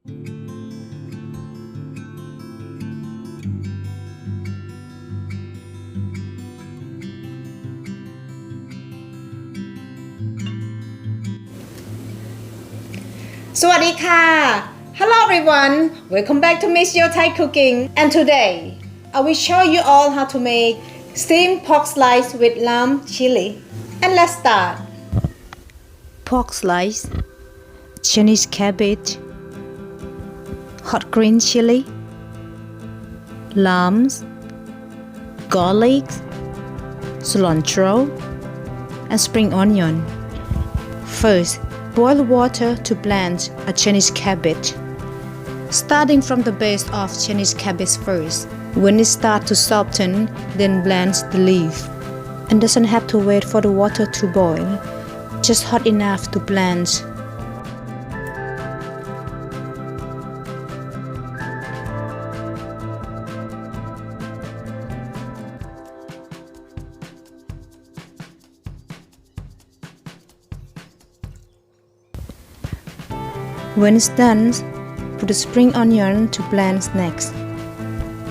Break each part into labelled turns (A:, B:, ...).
A: สวัสดีค่ะ Hello everyone, welcome back to MsYoo Thai Cooking, and today I will show you all how to make steamed pork slice with lamb chili. And let's start. Pork slice, Chinese cabbage, hot green chili, lambs, garlic, cilantro, and spring onion. First, boil water to blanch a Chinese cabbage. Starting from the base of Chinese cabbage first. When it starts to soften, then blanch the leaf. And doesn't have to wait for the water to boil, just hot enough to blanch. When it's done, put the spring onion to blanch next.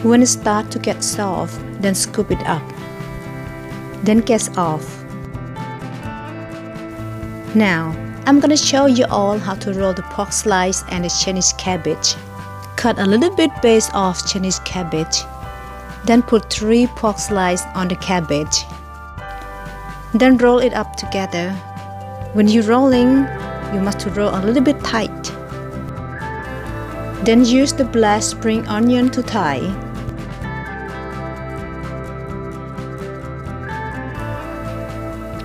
A: When it starts to get soft, then scoop it up. Then get off. Now, I'm gonna show you all how to roll the pork slice and the Chinese cabbage. Cut a little bit base of Chinese cabbage. Then put 3 pork slices on the cabbage. Then roll it up together. When you're rolling, you must roll a little bit tight. Then use the black spring onion to tie.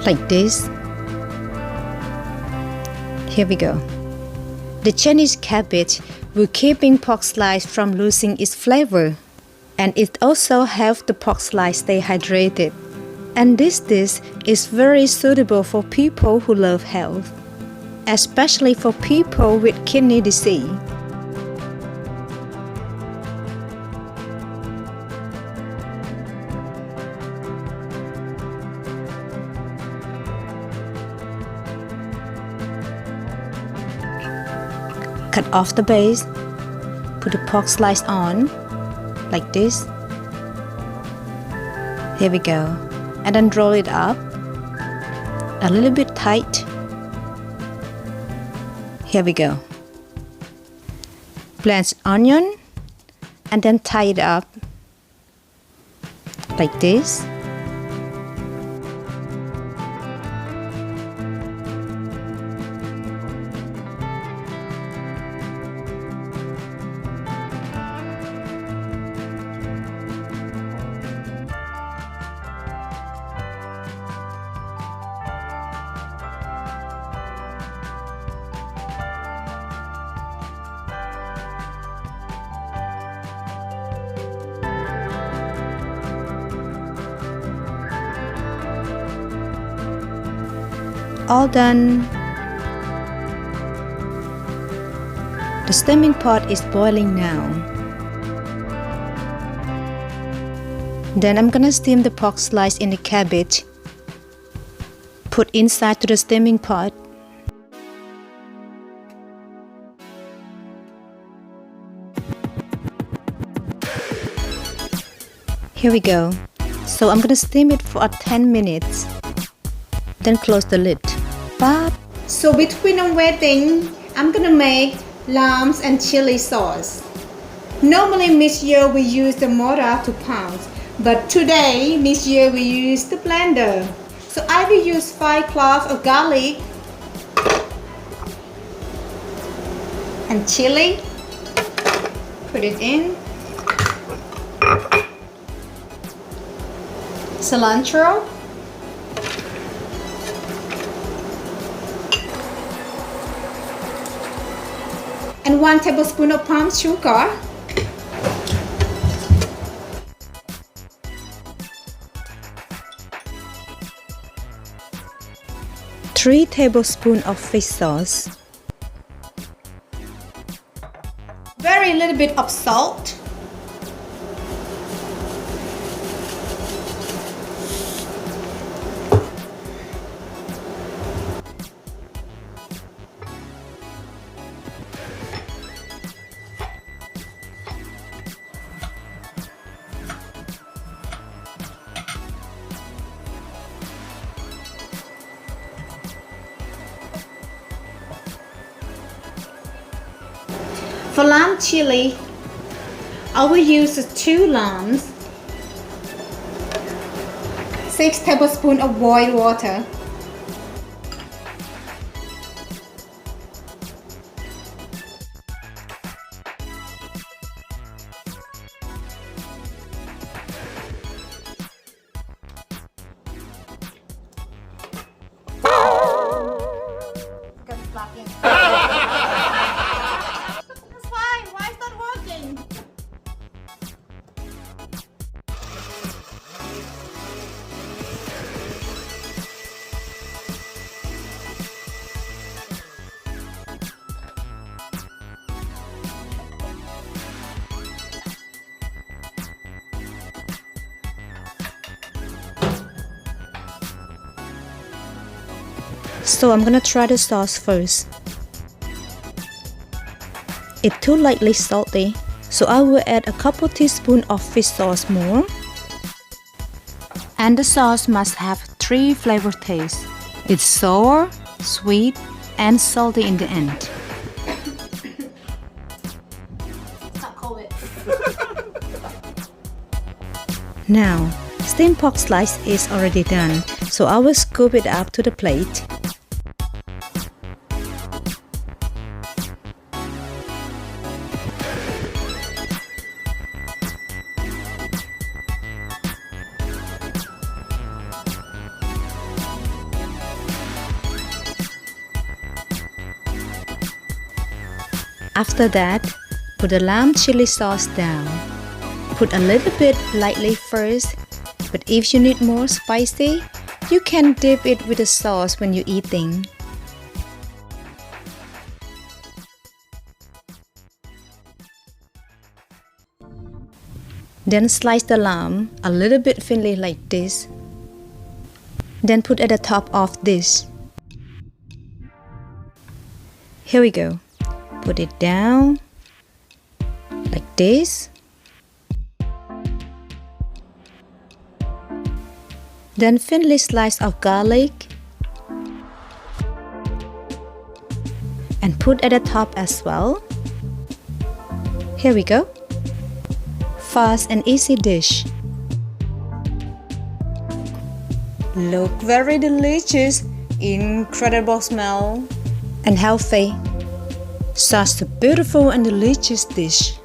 A: Like this. Here we go. The Chinese cabbage will keeping pork slice from losing its flavor, and it also helps the pork slice stay hydrated. And this dish is very suitable for people who love health, especially for people with kidney disease. Cut off the base, put the pork slice on, like this. Here we go. And then roll it up, a little bit tight. Here we go. Blanch onion, and then tie it up, like this. All done. The steaming pot is boiling now. Then I'm gonna steam the pork slice in the cabbage. Put inside to the steaming pot. Here we go. So I'm gonna steam it for 10 minutes. Then close the lid. So between I'm waiting, I'm gonna make lambs and chili sauce. Normally MsYoo will use the mortar to pound, but today MsYoo will use the blender. So I will use 5 cloves of garlic and chili. Put it in. Cilantro. And 1 tablespoon of palm sugar. Three tablespoons of fish sauce. Very little bit of salt. For lamb chili, I will use 2 lambs, 6 tablespoons of boiled water, So I'm gonna try the sauce first. It's too lightly salty, so I will add a couple teaspoons of fish sauce more. And the sauce must have 3 flavor tastes. It's sour, sweet, and salty in the end. Stop COVID. Now, steamed pork slice is already done, so I will scoop it up to the plate. After that, put the lamb chili sauce down. Put a little bit lightly first, but if you need more spicy, you can dip it with the sauce when you're eating. Then slice the lamb a little bit thinly like this. Then put at the top of this. Here we go. Put it down like this. Then thinly slice of garlic and put at the top as well. Here we go. Fast and easy dish. Look very delicious, incredible smell, and healthy. Such a beautiful and delicious dish.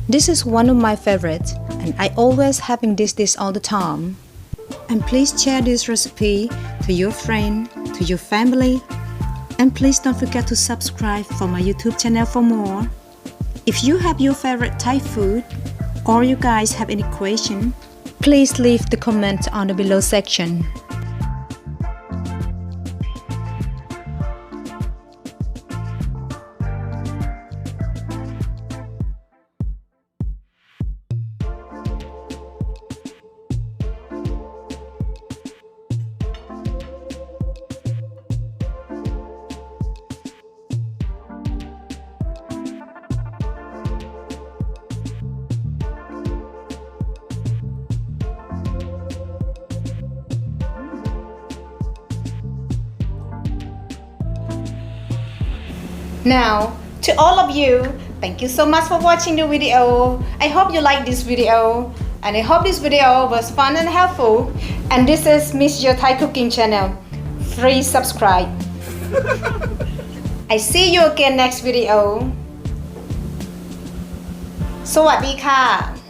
A: This is one of my favorites, and I always having this dish all the time. And please share this recipe to your friend, to your family, and please don't forget to subscribe for my YouTube channel for more. If you have your favorite Thai food, or you guys have any question, please leave the comment on the below section. Now, to all of you, thank you so much for watching the video. I hope you like this video, and I hope this video was fun and helpful. And this is MsYoo Thai Cooking Channel. Please subscribe. I see you again next video. สวัสดีค่ะ